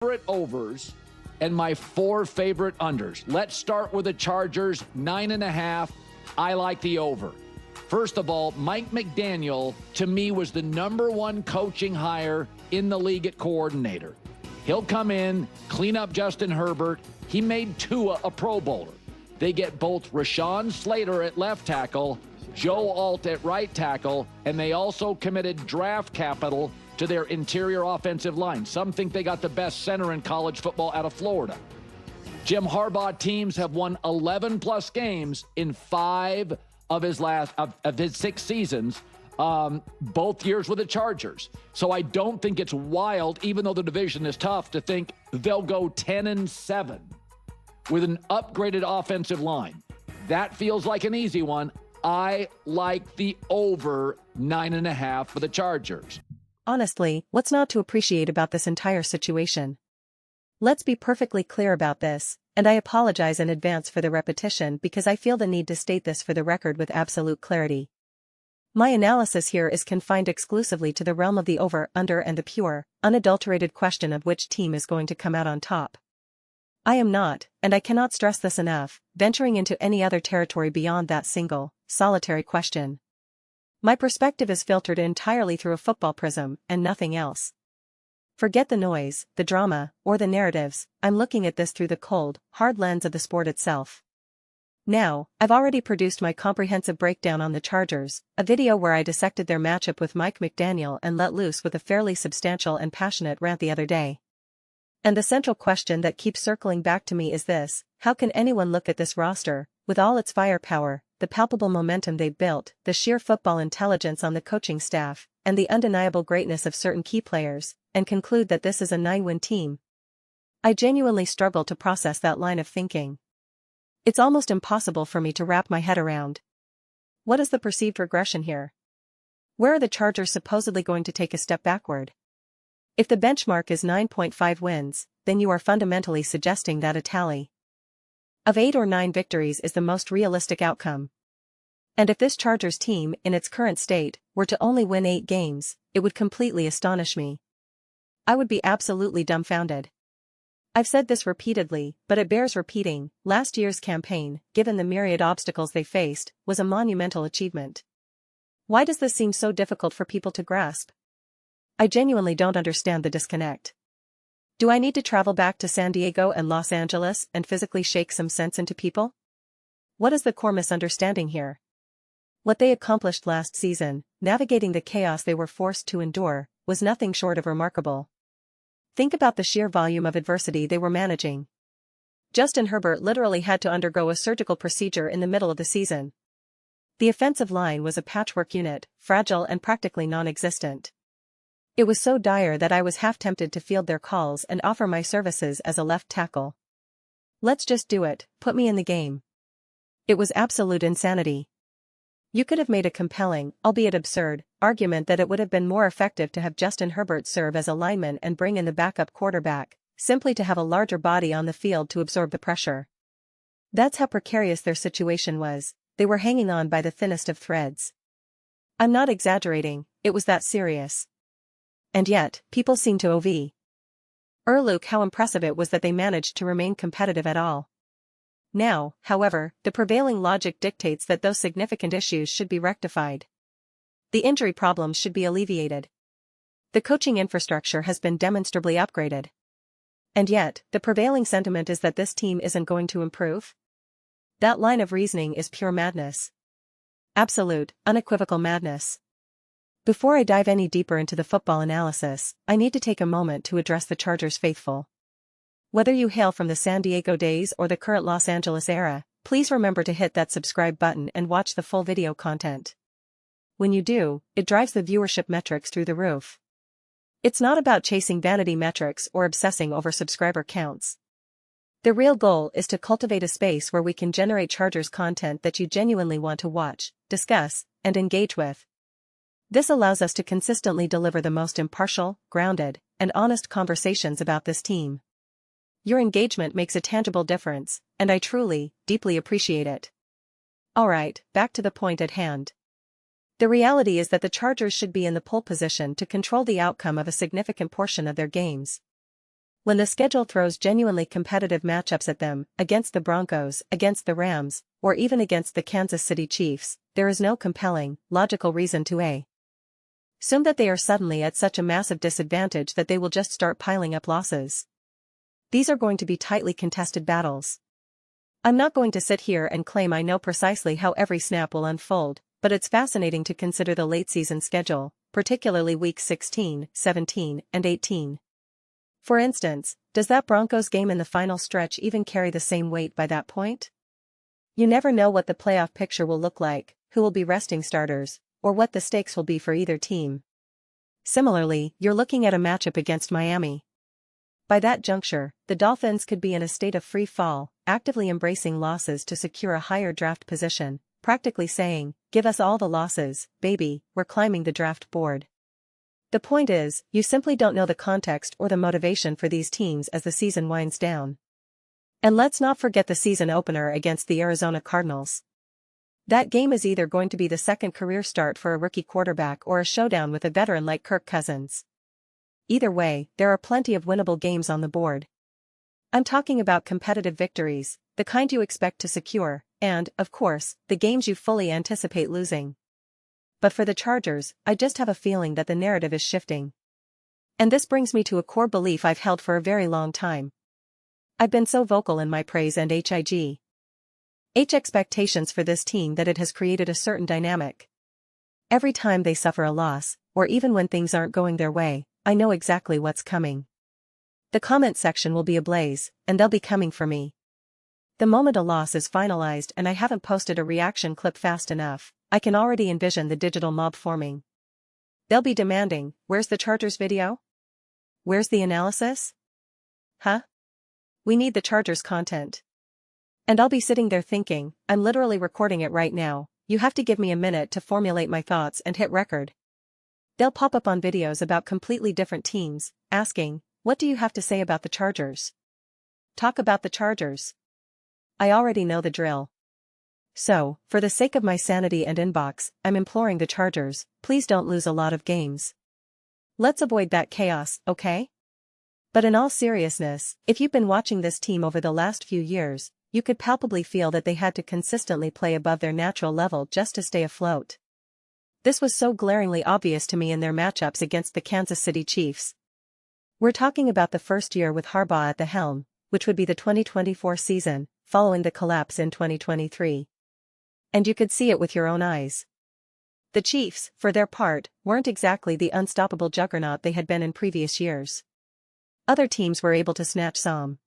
favorite overs and my 4 favorite unders. Let's start with the Chargers, 9.5. I like the over. First of all, Mike McDaniel, to me, was the #1 coaching hire in the league at coordinator. He'll come in, clean up Justin Herbert. He made Tua a Pro Bowler. They get both Rashawn Slater at left tackle, Joe Alt at right tackle, and they also committed draft capital to their interior offensive line. Some think they got the best center in college football out of Florida. Jim Harbaugh teams have won 11-plus games in 5 of his 6 seasons, both years with the Chargers. So I don't think it's wild, even though the division is tough, to think they'll go 10-7 with an upgraded offensive line. That feels like an easy one. I like the over 9.5 for the Chargers. Honestly, what's not to appreciate about this entire situation? Let's be perfectly clear about this, and I apologize in advance for the repetition because I feel the need to state this for the record with absolute clarity. My analysis here is confined exclusively to the realm of the over, under, and the pure, unadulterated question of which team is going to come out on top. I am not, and I cannot stress this enough, venturing into any other territory beyond that single, solitary question. My perspective is filtered entirely through a football prism, and nothing else. Forget the noise, the drama, or the narratives. I'm looking at this through the cold, hard lens of the sport itself. Now, I've already produced my comprehensive breakdown on the Chargers, a video where I dissected their matchup with Mike McDaniel and let loose with a fairly substantial and passionate rant the other day. And the central question that keeps circling back to me is this: how can anyone look at this roster, with all its firepower, the palpable momentum they've built, the sheer football intelligence on the coaching staff, and the undeniable greatness of certain key players, and conclude that this is a 9-win team? I genuinely struggle to process that line of thinking. It's almost impossible for me to wrap my head around. What is the perceived regression here? Where are the Chargers supposedly going to take a step backward? If the benchmark is 9.5 wins, then you are fundamentally suggesting that a tally of 8 or 9 victories is the most realistic outcome. And if this Chargers team, in its current state, were to only win 8 games, it would completely astonish me. I would be absolutely dumbfounded. I've said this repeatedly, but it bears repeating. Last year's campaign, given the myriad obstacles they faced, was a monumental achievement. Why does this seem so difficult for people to grasp? I genuinely don't understand the disconnect. Do I need to travel back to San Diego and Los Angeles and physically shake some sense into people? What is the core misunderstanding here? What they accomplished last season, navigating the chaos they were forced to endure, was nothing short of remarkable. Think about the sheer volume of adversity they were managing. Justin Herbert literally had to undergo a surgical procedure in the middle of the season. The offensive line was a patchwork unit, fragile and practically non-existent. It was so dire that I was half tempted to field their calls and offer my services as a left tackle. Let's just do it, put me in the game. It was absolute insanity. You could have made a compelling, albeit absurd, argument that it would have been more effective to have Justin Herbert serve as a lineman and bring in the backup quarterback, simply to have a larger body on the field to absorb the pressure. That's how precarious their situation was. They were hanging on by the thinnest of threads. I'm not exaggerating, it was that serious. And yet, people seem to overlook how impressive it was that they managed to remain competitive at all. Now, however, the prevailing logic dictates that those significant issues should be rectified. The injury problems should be alleviated. The coaching infrastructure has been demonstrably upgraded. And yet, the prevailing sentiment is that this team isn't going to improve? That line of reasoning is pure madness. Absolute, unequivocal madness. Before I dive any deeper into the football analysis, I need to take a moment to address the Chargers faithful. Whether you hail from the San Diego days or the current Los Angeles era, please remember to hit that subscribe button and watch the full video content. When you do, it drives the viewership metrics through the roof. It's not about chasing vanity metrics or obsessing over subscriber counts. The real goal is to cultivate a space where we can generate Chargers content that you genuinely want to watch, discuss, and engage with. This allows us to consistently deliver the most impartial, grounded, and honest conversations about this team. Your engagement makes a tangible difference, and I truly, deeply appreciate it. Alright, back to the point at hand. The reality is that the Chargers should be in the pole position to control the outcome of a significant portion of their games. When the schedule throws genuinely competitive matchups at them, against the Broncos, against the Rams, or even against the Kansas City Chiefs, there is no compelling, logical reason to assume that they are suddenly at such a massive disadvantage that they will just start piling up losses. These are going to be tightly contested battles. I'm not going to sit here and claim I know precisely how every snap will unfold, but it's fascinating to consider the late-season schedule, particularly weeks 16, 17, and 18. For instance, does that Broncos game in the final stretch even carry the same weight by that point? You never know what the playoff picture will look like, who will be resting starters, or what the stakes will be for either team. Similarly, you're looking at a matchup against Miami. By that juncture, the Dolphins could be in a state of free fall, actively embracing losses to secure a higher draft position, practically saying, "Give us all the losses, baby, we're climbing the draft board." The point is, you simply don't know the context or the motivation for these teams as the season winds down. And let's not forget the season opener against the Arizona Cardinals. That game is either going to be the second career start for a rookie quarterback or a showdown with a veteran like Kirk Cousins. Either way, there are plenty of winnable games on the board. I'm talking about competitive victories, the kind you expect to secure, and, of course, the games you fully anticipate losing. But for the Chargers, I just have a feeling that the narrative is shifting. And this brings me to a core belief I've held for a very long time. I've been so vocal in my praise and expectations for this team that it has created a certain dynamic. Every time they suffer a loss, or even when things aren't going their way, I know exactly what's coming. The comment section will be ablaze, and they'll be coming for me. The moment a loss is finalized and I haven't posted a reaction clip fast enough, I can already envision the digital mob forming. They'll be demanding, "Where's the Chargers video? Where's the analysis? Huh? We need the Chargers content." And I'll be sitting there thinking, I'm literally recording it right now, you have to give me a minute to formulate my thoughts and hit record. They'll pop up on videos about completely different teams, asking, "What do you have to say about the Chargers? Talk about the Chargers." I already know the drill. So, for the sake of my sanity and inbox, I'm imploring the Chargers, please don't lose a lot of games. Let's avoid that chaos, okay? But in all seriousness, if you've been watching this team over the last few years, you could palpably feel that they had to consistently play above their natural level just to stay afloat. This was so glaringly obvious to me in their matchups against the Kansas City Chiefs. We're talking about the first year with Harbaugh at the helm, which would be the 2024 season, following the collapse in 2023. And you could see it with your own eyes. The Chiefs, for their part, weren't exactly the unstoppable juggernaut they had been in previous years. Other teams were able to snatch some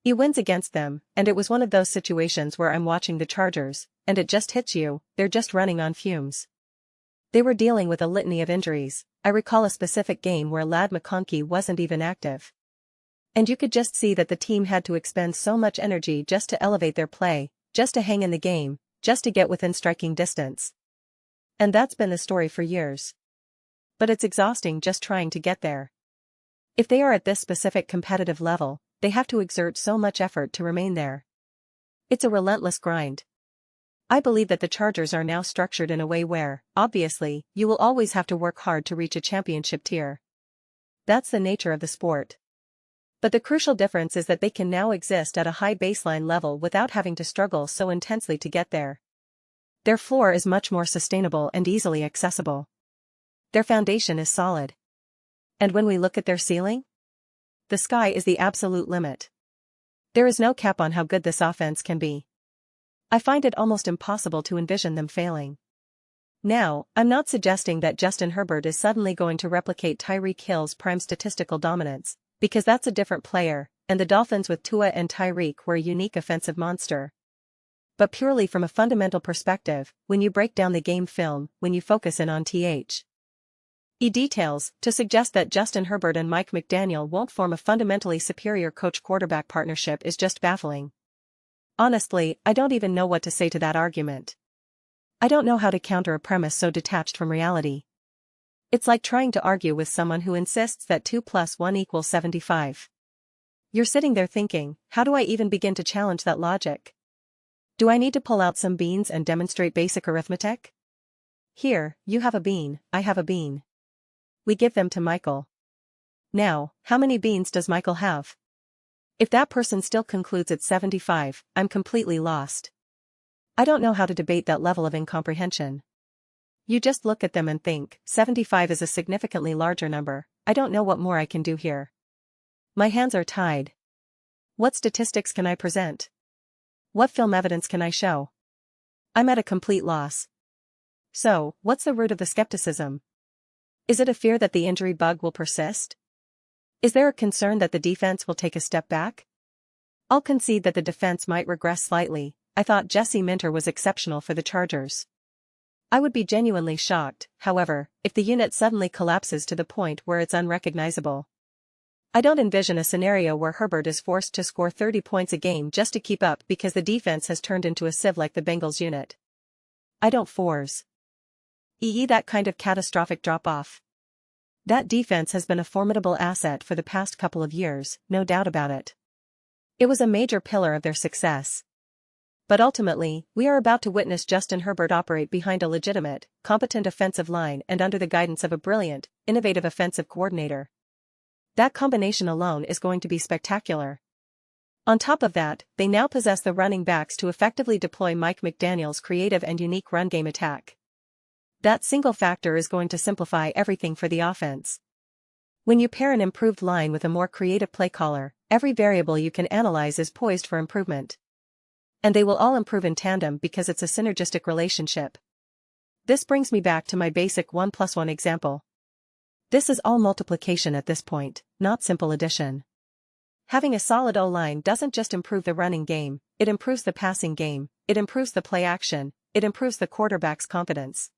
wins against them, and it was one of those situations where I'm watching the Chargers, and it just hits you, they're just running on fumes. They were dealing with a litany of injuries. I recall a specific game where Ladd McConkey wasn't even active. And you could just see that the team had to expend so much energy just to elevate their play, just to hang in the game, just to get within striking distance. And that's been the story for years. But it's exhausting just trying to get there. If they are at this specific competitive level, they have to exert so much effort to remain there. It's a relentless grind. I believe that the Chargers are now structured in a way where, obviously, you will always have to work hard to reach a championship tier. That's the nature of the sport. But the crucial difference is that they can now exist at a high baseline level without having to struggle so intensely to get there. Their floor is much more sustainable and easily accessible. Their foundation is solid. And when we look at their ceiling, the sky is the absolute limit. There is no cap on how good this offense can be. I find it almost impossible to envision them failing. Now, I'm not suggesting that Justin Herbert is suddenly going to replicate Tyreek Hill's prime statistical dominance, because that's a different player, and the Dolphins with Tua and Tyreek were a unique offensive monster. But purely from a fundamental perspective, when you break down the game film, when you focus in on details, to suggest that Justin Herbert and Mike McDaniel won't form a fundamentally superior coach-quarterback partnership is just baffling. Honestly, I don't even know what to say to that argument. I don't know how to counter a premise so detached from reality. It's like trying to argue with someone who insists that 2 + 1 = 75. You're sitting there thinking, how do I even begin to challenge that logic? Do I need to pull out some beans and demonstrate basic arithmetic? Here, you have a bean, I have a bean. We give them to Michael. Now, how many beans does Michael have? If that person still concludes it's 75, I'm completely lost. I don't know how to debate that level of incomprehension. You just look at them and think, 75 is a significantly larger number, I don't know what more I can do here. My hands are tied. What statistics can I present? What film evidence can I show? I'm at a complete loss. So, what's the root of the skepticism? Is it a fear that the injury bug will persist? Is there a concern that the defense will take a step back? I'll concede that the defense might regress slightly. I thought Jesse Minter was exceptional for the Chargers. I would be genuinely shocked, however, if the unit suddenly collapses to the point where it's unrecognizable. I don't envision a scenario where Herbert is forced to score 30 points a game just to keep up because the defense has turned into a sieve like the Bengals unit. I don't foresee that kind of catastrophic drop-off. That defense has been a formidable asset for the past couple of years, no doubt about it. It was a major pillar of their success. But ultimately, we are about to witness Justin Herbert operate behind a legitimate, competent offensive line and under the guidance of a brilliant, innovative offensive coordinator. That combination alone is going to be spectacular. On top of that, they now possess the running backs to effectively deploy Mike McDaniel's creative and unique run game attack. That single factor is going to simplify everything for the offense. When you pair an improved line with a more creative play caller, every variable you can analyze is poised for improvement. And they will all improve in tandem because it's a synergistic relationship. This brings me back to my basic 1+1 example. This is all multiplication at this point, not simple addition. Having a solid O-line doesn't just improve the running game, it improves the passing game, it improves the play action, it improves the quarterback's confidence.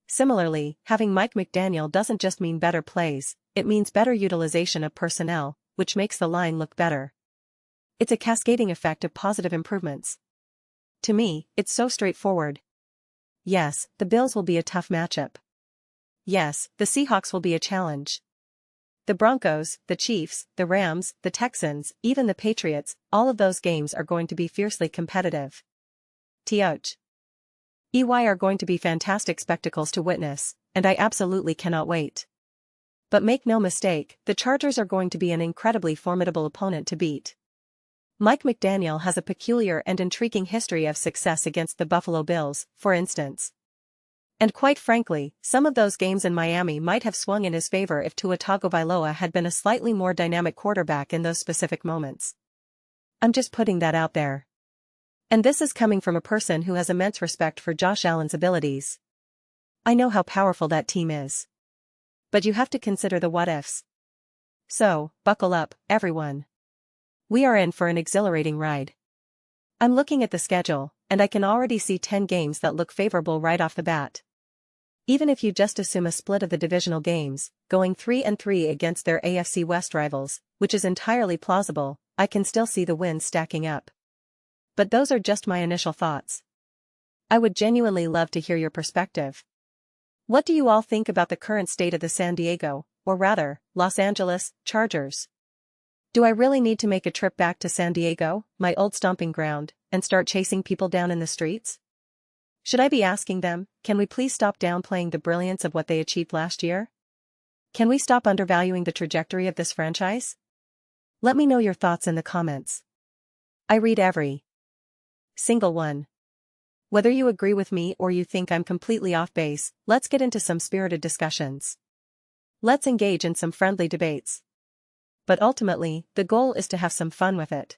Similarly, having Mike McDaniel doesn't just mean better plays, it means better utilization of personnel, which makes the line look better. It's a cascading effect of positive improvements. To me, it's so straightforward. Yes, the Bills will be a tough matchup. Yes, the Seahawks will be a challenge. The Broncos, the Chiefs, the Rams, the Texans, even the Patriots, all of those games are going to be fiercely competitive. TH. EY are going to be fantastic spectacles to witness, and I absolutely cannot wait. But make no mistake, the Chargers are going to be an incredibly formidable opponent to beat. Mike McDaniel has a peculiar and intriguing history of success against the Buffalo Bills, for instance. And quite frankly, some of those games in Miami might have swung in his favor if Tua Tagovailoa had been a slightly more dynamic quarterback in those specific moments. I'm just putting that out there. And this is coming from a person who has immense respect for Josh Allen's abilities. I know how powerful that team is. But you have to consider the what-ifs. So, buckle up, everyone. We are in for an exhilarating ride. I'm looking at the schedule, and I can already see 10 games that look favorable right off the bat. Even if you just assume a split of the divisional games, going 3-3 against their AFC West rivals, which is entirely plausible, I can still see the wins stacking up. But those are just my initial thoughts. I would genuinely love to hear your perspective. What do you all think about the current state of the San Diego, or rather, Los Angeles, Chargers? Do I really need to make a trip back to San Diego, my old stomping ground, and start chasing people down in the streets? Should I be asking them, can we please stop downplaying the brilliance of what they achieved last year? Can we stop undervaluing the trajectory of this franchise? Let me know your thoughts in the comments. I read every single one. Whether you agree with me or you think I'm completely off base, let's get into some spirited discussions. Let's engage in some friendly debates. But ultimately, the goal is to have some fun with it.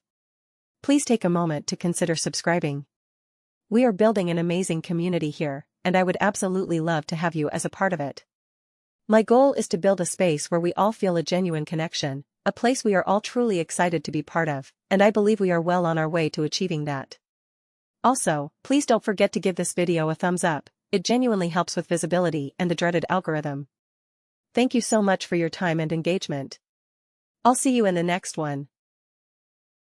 Please take a moment to consider subscribing. We are building an amazing community here, and I would absolutely love to have you as a part of it. My goal is to build a space where we all feel a genuine connection, a place we are all truly excited to be part of, and I believe we are well on our way to achieving that. Also, please don't forget to give this video a thumbs up, it genuinely helps with visibility and the dreaded algorithm. Thank you so much for your time and engagement. I'll see you in the next one.